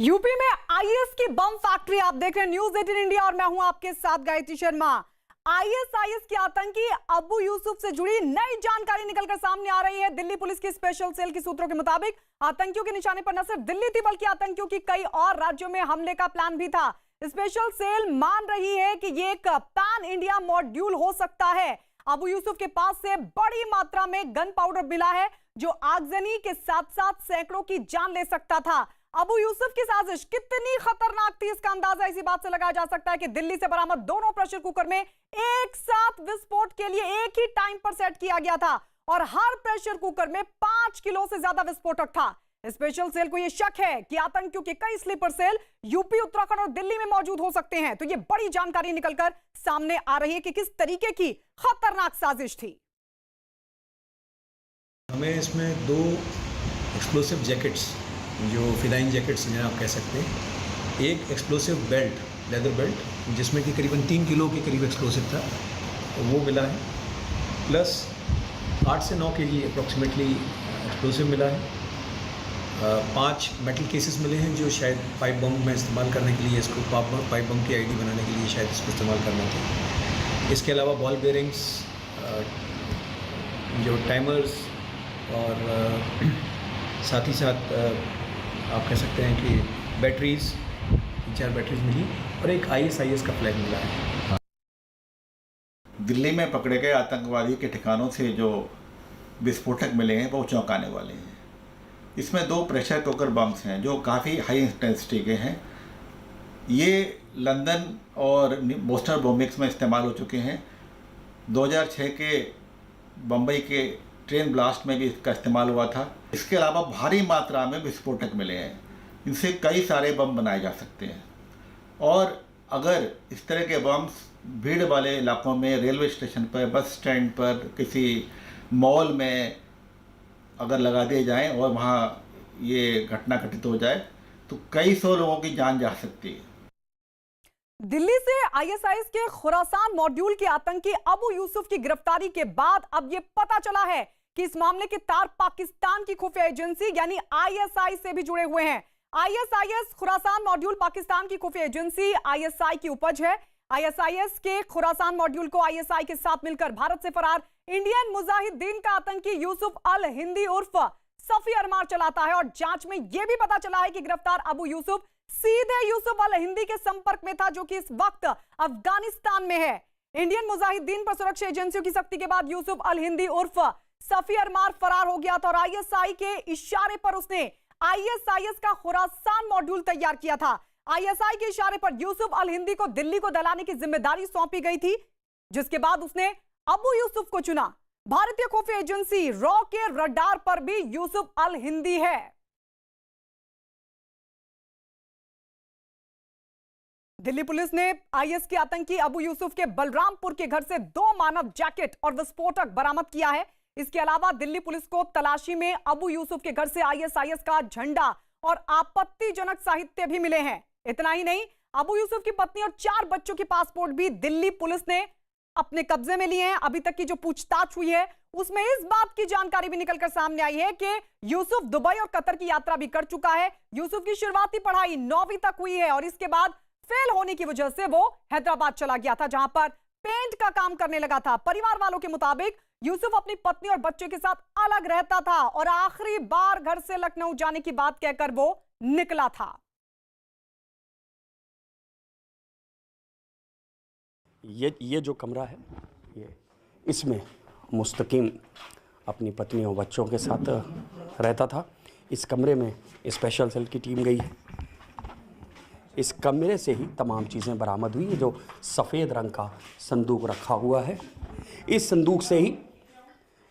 UP में IS की बम factory आप देख रहे हैं न्यूज 18 इंडिया और मैं हूं आपके साथ गायत्री शर्मा। आईएसआईएस के आतंकी अबू यूसुफ से जुड़ी नई जानकारी निकलकर सामने आ रही है। दिल्ली पुलिस की स्पेशल सेल की सूत्रों के मुताबिक आतंकियों के निशाने पर न सिर्फ दिल्ली थी बल्कि आतंकियों की कई और राज्यों में हमले का प्लान भी था। स्पेशल सेल मान रही है कि ये एक पैन इंडिया मॉड्यूल हो सकता है। अबू यूसुफ के पास से बड़ी मात्रा में गन पाउडर मिला है जो आगजनी के साथ साथ सैकड़ों की जान ले सकता था। अबू यूसुफ की साजिश कितनी खतरनाक थी इसका अंदाजा इसी बात से लगाया जा सकता है कि दिल्ली से बरामद दोनों प्रेशर कुकर में एक साथ विस्फोट के लिए एक ही टाइम पर सेट किया गया था और हर प्रेशर कुकर में 5 किलो से ज्यादा विस्फोटक था। स्पेशल सेल को यह शक है कि आतंकियों के कई स्लीपर सेल यूपी, उत्तराखंड और दिल्ली में मौजूद हो सकते हैं। तो यह बड़ी जानकारी निकलकर सामने आ रही है कि किस तरीके की खतरनाक साजिश थी। हमें इसमें 2 एक्सप्लोसिव जैकेट्स, जो फिलाइन जैकेट्स जिन्हें आप कह सकते हैं, एक एक्सप्लोसिव बेल्ट, लेदर बेल्ट जिसमें कि करीबन 3 किलो के करीब एक्सप्लोसिव था, वो मिला है, प्लस 8 से 9 kg अप्रॉक्सीमेटली एक्सप्लोसिव मिला है। 5 मेटल केसेस मिले हैं जो शायद पाइप बम में इस्तेमाल करने के लिए, इसको पाइप बम की आईडी बनाने के लिए शायद इसको इस्तेमाल करना था। इसके अलावा बॉल बेयरिंग्स, जो टाइमर्स और साथ ही साथ आप कह सकते हैं कि बैटरीज, 3-4 बैटरीज मिली और एक आईएसआईएस का फ्लैग मिला है। दिल्ली में पकड़े गए आतंकवादी के ठिकानों से जो विस्फोटक मिले हैं वो चौंकाने वाले हैं। इसमें 2 प्रेशर कुकर बम्स हैं जो काफ़ी हाई इंटेंसिटी के हैं। ये लंदन और बोस्टन बॉम्बिंग्स में इस्तेमाल हो चुके हैं। 2006 के बम्बई के ट्रेन ब्लास्ट में भी इसका इस्तेमाल हुआ था। इसके अलावा भारी मात्रा में विस्फोटक मिले हैं। इनसे कई सारे बम बनाए जा सकते हैं और अगर इस तरह के बम्स भीड़ वाले इलाकों में, रेलवे स्टेशन पर, बस स्टैंड पर, किसी मॉल में अगर लगा दिए जाएं और वहाँ ये घटना घटित हो जाए तो कई सौ लोगों की जान जा सकती है। दिल्ली से आईएसआईएस के खुरासान मॉड्यूल के आतंकी अबू यूसुफ की गिरफ्तारी के बाद अब यह पता चला है कि इस मामले के तार पाकिस्तान की खुफिया एजेंसी यानी आईएसआई से भी जुड़े हुए हैं। आईएसआईएस खुरासान मॉड्यूल पाकिस्तान की खुफिया एजेंसी आईएसआई की उपज है। आईएसआईएस के खुरासान मॉड्यूल को आईएसआई के साथ मिलकर भारत से फरार इंडियन मुजाहिदीन का आतंकी यूसुफ अल हिंदी उर्फ सफी अरमार चलाता है और जांच में यह भी पता चला है कि गिरफ्तार अबू यूसुफ सीधे यूसुफ अल हिंदी के संपर्क में था जो कि इस वक्त अफगानिस्तान में है। इंडियन मुजाहिदीन पर सुरक्षा एजेंसियों की सख्ती के बाद यूसुफ अल हिंदी उर्फ सफी अरमार फरार हो गया था और आईएसआई के इशारे पर उसने आईएसआईएस का खुरासान मॉड्यूल तैयार किया था। आईएसआई के इशारे पर यूसुफ अल हिंदी को दिल्ली को दलाने की जिम्मेदारी सौंपी गई थी, जिसके बाद उसने अबू यूसुफ को चुना। भारतीय खुफिया एजेंसी रॉ के रडार पर भी यूसुफ अल हिंदी है। दिल्ली पुलिस ने आईएस के आतंकी अबू यूसुफ के बलरामपुर के घर से 2 मानव जैकेट और विस्फोटक बरामद किया है। इसके अलावा दिल्ली पुलिस को तलाशी में अबू यूसुफ के घर से आईएसआईएस का झंडा और आपत्तिजनक साहित्य भी मिले हैं। इतना ही नहीं, अबू यूसुफ की पत्नी और 4 बच्चों के पासपोर्ट भी दिल्ली पुलिस ने अपने कब्जे में लिए हैं। अभी तक की जो पूछताछ हुई है उसमें इस बात की जानकारी भी निकलकर सामने आई है कि यूसुफ दुबई और कतर की यात्रा भी कर चुका है। यूसुफ की शुरुआती पढ़ाई 9वीं तक हुई है और इसके बाद फेल होने की वजह से वो हैदराबाद चला गया था जहां पर पेंट का काम करने लगा था। परिवार वालों के मुताबिक यूसुफ अपनी पत्नी और बच्चे के साथ अलग रहता था और आखिरी बार घर से लखनऊ जाने की बात कहकर वो निकला था। ये जो कमरा है, ये इसमें मुस्तकीम अपनी पत्नी और बच्चों के साथ रहता था। इस कमरे में स्पेशल सेल की टीम गई है। इस कमरे से ही तमाम चीज़ें बरामद हुई है। जो सफ़ेद रंग का संदूक रखा हुआ है, इस संदूक से ही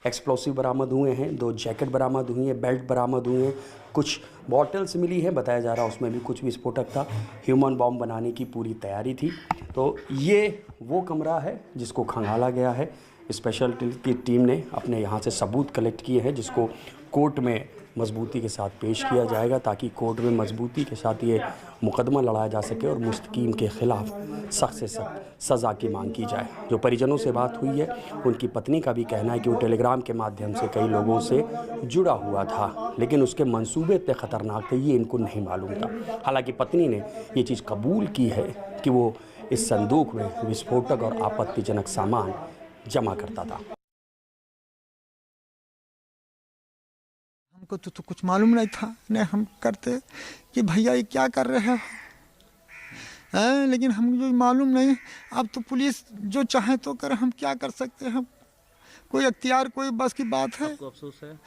एक्सप्लोसिव बरामद हुए हैं, 2 जैकेट बरामद हुई हैं, बेल्ट बरामद हुए हैं, कुछ बॉटल्स मिली है, बताया जा रहा है उसमें भी कुछ विस्फोटक था। ह्यूमन बॉम्ब बनाने की पूरी तैयारी थी। तो ये वो कमरा है जिसको खंगाला गया है। स्पेशल की टीम ने अपने यहाँ से सबूत कलेक्ट किए हैं जिसको कोर्ट में मजबूती के साथ पेश किया जाएगा ताकि कोर्ट में मजबूती के साथ ये मुकदमा लड़ाया जा सके और मुस्तकीम के ख़िलाफ़ सख्त से सख्त सज़ा की मांग की जाए। जो परिजनों से बात हुई है उनकी पत्नी का भी कहना है कि वो टेलीग्राम के माध्यम से कई लोगों से जुड़ा हुआ था, लेकिन उसके मंसूबे इतने ख़तरनाक थे ये इनको नहीं मालूम था। हालांकि पत्नी ने ये चीज़ कबूल की है कि वो इस संदूक में विस्फोटक और आपत्तिजनक सामान जमा करता था। हमको तो कुछ मालूम नहीं था, नहीं हम करते कि भैया ये क्या कर रहे हैं, लेकिन हमको मालूम नहीं। अब तो पुलिस जो चाहे तो करे, हम क्या कर सकते हैं, कोई अख्तियार कोई बस की बात है। आपको अफसोस है?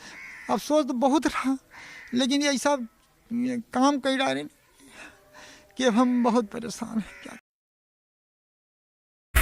अफसोस तो बहुत रहा, लेकिन ये ऐसा काम कर रहे कि हम बहुत परेशान हैं। क्या